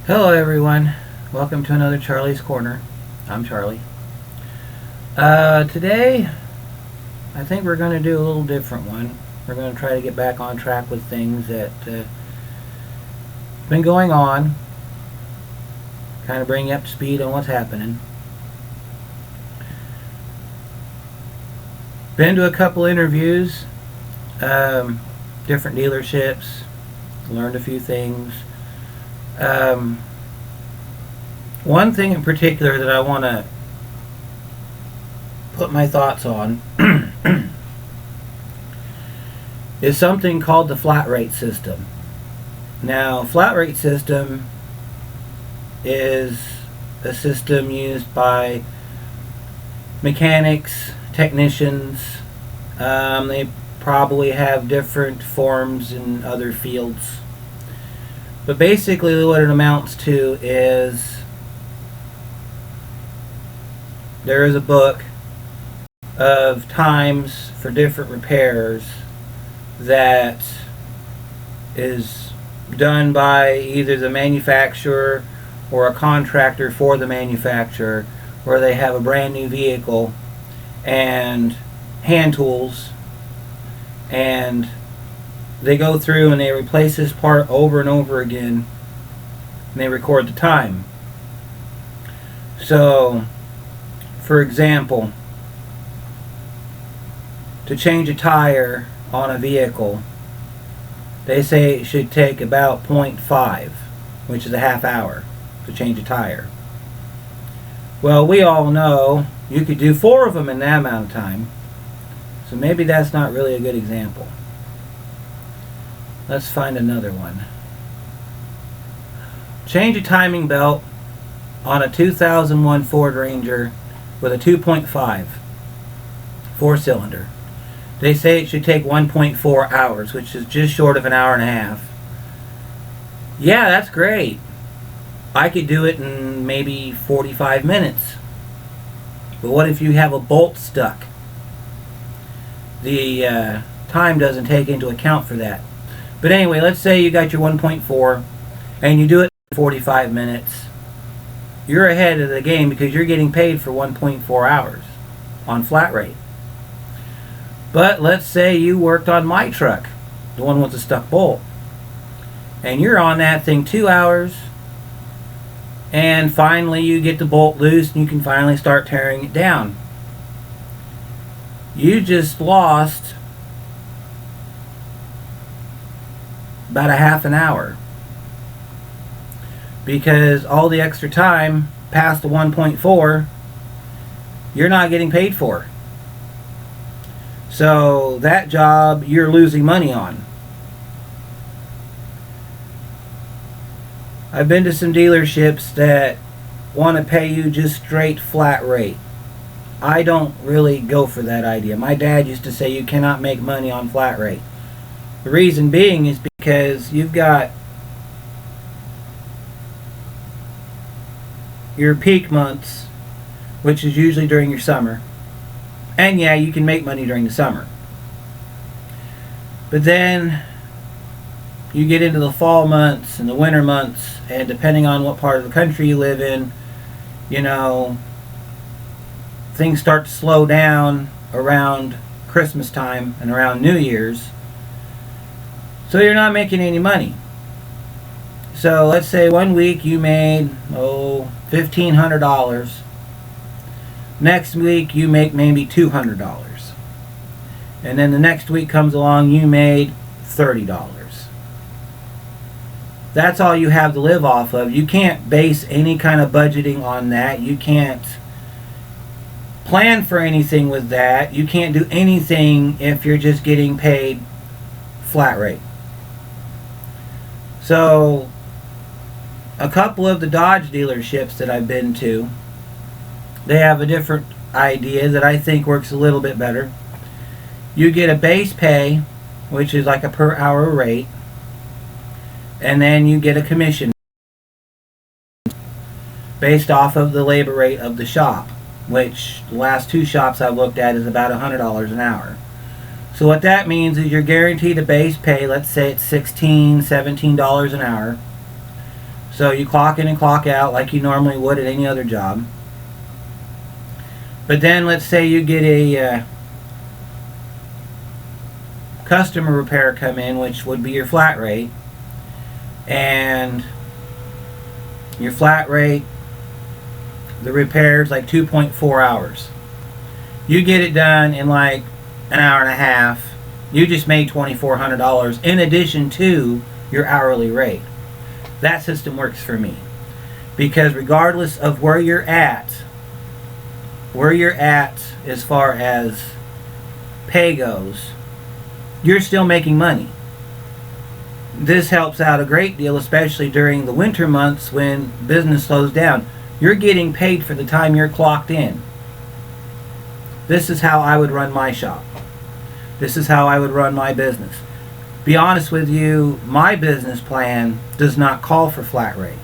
Hello everyone, welcome to another Charlie's Corner. I'm Charlie. Today I think we're going to do a little different one. We're going to try to get back on track with things that been going on, kind of bring you up to speed on what's happening. Been to a couple interviews, different dealerships, learned a few things. One thing in particular that I want to put my thoughts on is something called the flat rate system. Now, flat rate system is a system used by mechanics, technicians. They probably have different forms in other fields. But basically what it amounts to is there is a book of times for different repairs that is done by either the manufacturer or a contractor for the manufacturer, where they have a brand new vehicle and hand tools, and they go through and they replace this part over and over again, and they record the time. So, for example, to change a tire on a vehicle, they say it should take about 0.5, which is a half hour, to change a tire. Well, we all know you could do 4 of them in that amount of time, so maybe that's not really a good example. Let's find another one. Change a timing belt on a 2001 Ford Ranger with a 2.5 4-cylinder. They say it should take 1.4 hours, which is just short of an hour and a half. Yeah, that's great. I could do it in maybe 45 minutes. But what if you have a bolt stuck? The time doesn't take into account for that. But anyway, let's say you got your 1.4 and you do it in 45 minutes. You're ahead of the game because you're getting paid for 1.4 hours on flat rate. But let's say you worked on my truck, the one with the stuck bolt, and you're on that thing 2 hours, and finally you get the bolt loose and you can finally start tearing it down. You just lost about a half an hour, because all the extra time past the 1.4 you're not getting paid for. So that job you're losing money on. I've been to some dealerships that want to pay you just straight flat rate. I don't really go for that idea. My dad used to say you cannot make money on flat rate. The reason being is because you've got your peak months, which is usually during your summer. And yeah, you can make money during the summer. But then you get into the fall months and the winter months, and depending on what part of the country you live in, you know, things start to slow down around Christmas time and around New Year's. So you're not making any money. So let's say one week you made $1,500. Next week you make maybe $200. And then the next week comes along, you made $30. That's all you have to live off of. You can't base any kind of budgeting on that. You can't plan for anything with that. You can't do anything if you're just getting paid flat rate. So a couple of the Dodge dealerships that I've been to, they have a different idea that I think works a little bit better. You get a base pay, which is like a per hour rate, and then you get a commission based off of the labor rate of the shop, which the last 2 shops I've looked at is about $100 an hour. So what that means is you're guaranteed a base pay, let's say it's $16, $17 an hour. So you clock in and clock out like you normally would at any other job. But then let's say you get a customer repair come in, which would be your flat rate, and your flat rate, the repair is like 2.4 hours. You get it done in like an hour and a half. You just made $2,400 in addition to your hourly rate. That system works for me, because regardless of where you're at as far as pay goes, you're still making money. This helps out a great deal, especially during the winter months when business slows down. You're getting paid for the time you're clocked in. This is how I would run my shop. This is how I would run my business. Be honest with you, my business plan does not call for flat rate.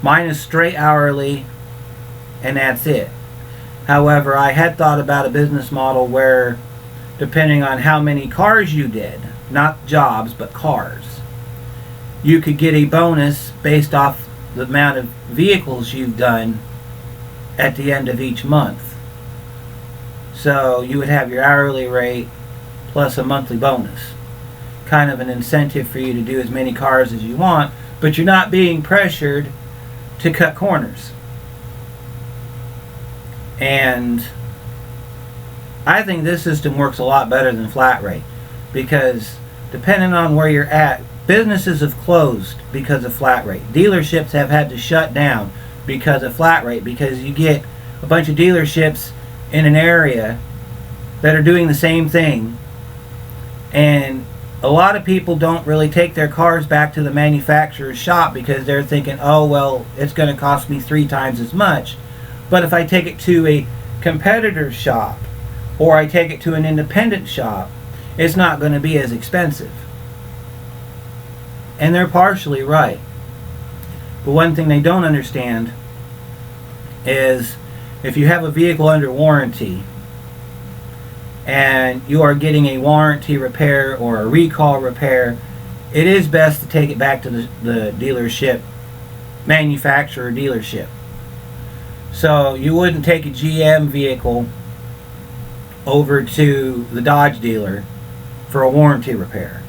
Mine is straight hourly, and that's it. However, I had thought about a business model where, depending on how many cars you did, not jobs, but cars, you could get a bonus based off the amount of vehicles you've done at the end of each month. So you would have your hourly rate plus a monthly bonus. Kind of an incentive for you to do as many cars as you want, but you're not being pressured to cut corners. And I think this system works a lot better than flat rate, because depending on where you're at, businesses have closed because of flat rate. Dealerships have had to shut down because of flat rate, because you get a bunch of dealerships in an area that are doing the same thing, and a lot of people don't really take their cars back to the manufacturer's shop because they're thinking, oh well, it's going to cost me 3 times as much. But if I take it to a competitor's shop, or I take it to an independent shop, it's not going to be as expensive. And they're partially right. But one thing they don't understand is, if you have a vehicle under warranty and you are getting a warranty repair or a recall repair, it is best to take it back to the dealership, manufacturer dealership. So you wouldn't take a GM vehicle over to the Dodge dealer for a warranty repair.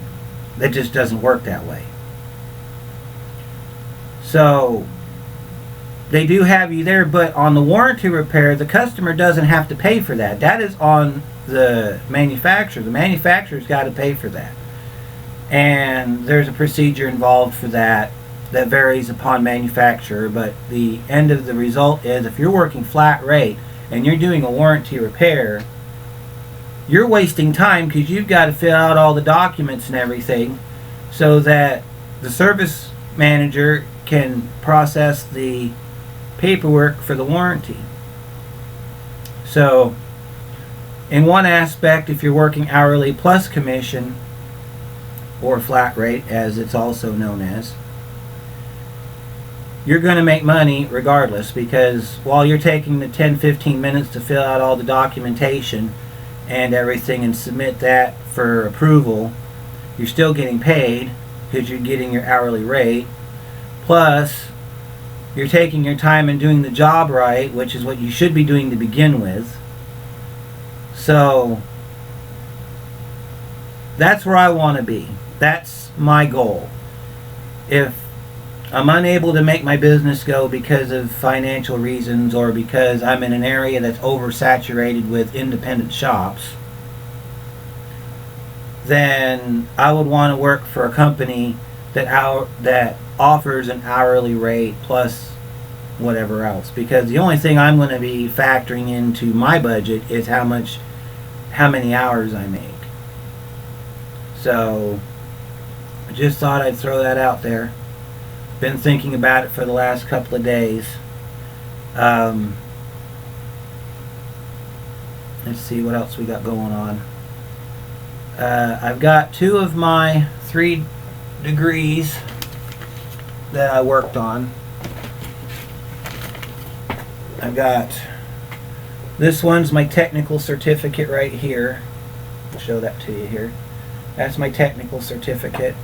That just doesn't work that way. So they do have you there, but on the warranty repair, the customer doesn't have to pay for that. That is on the manufacturer. The manufacturer's got to pay for that. And there's a procedure involved for that that varies upon manufacturer, but the end of the result is, if you're working flat rate and you're doing a warranty repair, you're wasting time because you've got to fill out all the documents and everything so that the service manager can process the paperwork for the warranty. So in one aspect, if you're working hourly plus commission, or flat rate as it's also known as, you're going to make money regardless, because while you're taking the 10-15 minutes to fill out all the documentation and everything and submit that for approval, you're still getting paid because you're getting your hourly rate. Plus, you're taking your time and doing the job right, which is what you should be doing to begin with. So that's where I want to be. That's my goal. If I'm unable to make my business go because of financial reasons, or because I'm in an area that's oversaturated with independent shops, then I would want to work for a company that offers an hourly rate plus whatever else. Because the only thing I'm going to be factoring into my budget is how many hours I make. So I just thought I'd throw that out there. Been thinking about it for the last couple of days. Let's see what else we got going on. I've got 2 of my 3 degrees that I worked on. I've got, this one's my technical certificate right here. I'll show that to you here. That's my technical certificate.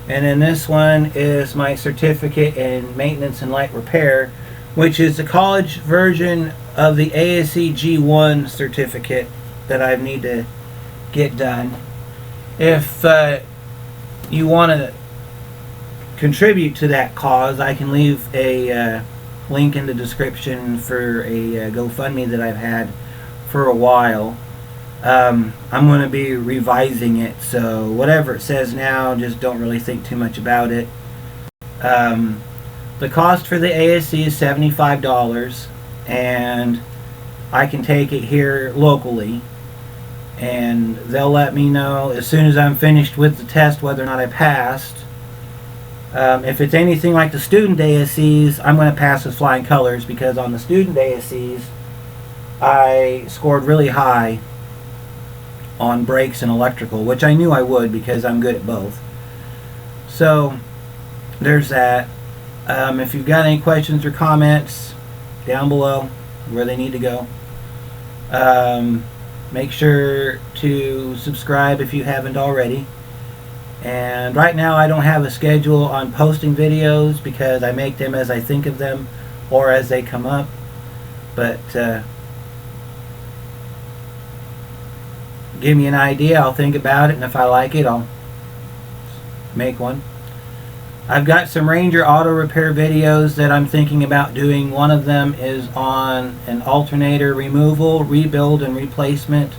And then this one is my certificate in maintenance and light repair, which is the college version of the ASE G1 certificate that I need to get done. If you want to contribute to that cause, I can leave a link in the description for a GoFundMe that I've had for a while. I'm going to be revising it, so whatever it says now, just don't really think too much about it. The cost for the ASC is $75, and I can take it here locally, and they'll let me know as soon as I'm finished with the test whether or not I passed. If it's anything like the student ASCs, I'm going to pass with flying colors, because on the student ASCs I scored really high on brakes and electrical, which I knew I would because I'm good at both. So there's that. If you've got any questions or comments, down below where they need to go. Make sure to subscribe if you haven't already. And right now I don't have a schedule on posting videos because I make them as I think of them or as they come up. But give me an idea, I'll think about it, and if I like it, I'll make one. I've got some Ranger auto repair videos that I'm thinking about doing. One of them is on an alternator removal, rebuild, and replacement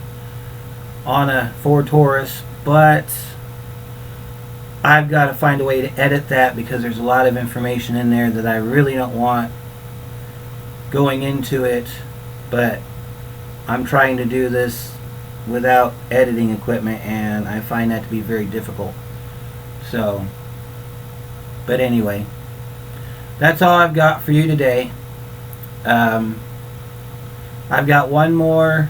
on a Ford Taurus, but I've got to find a way to edit that because there's a lot of information in there that I really don't want going into it, but I'm trying to do this without editing equipment, and I find that to be very difficult. So, but anyway, that's all I've got for you today. I've got one more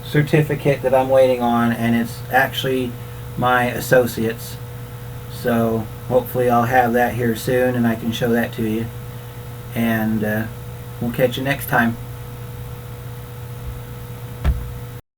certificate that I'm waiting on, and it's actually my associate's. So hopefully I'll have that here soon and I can show that to you. And we'll catch you next time.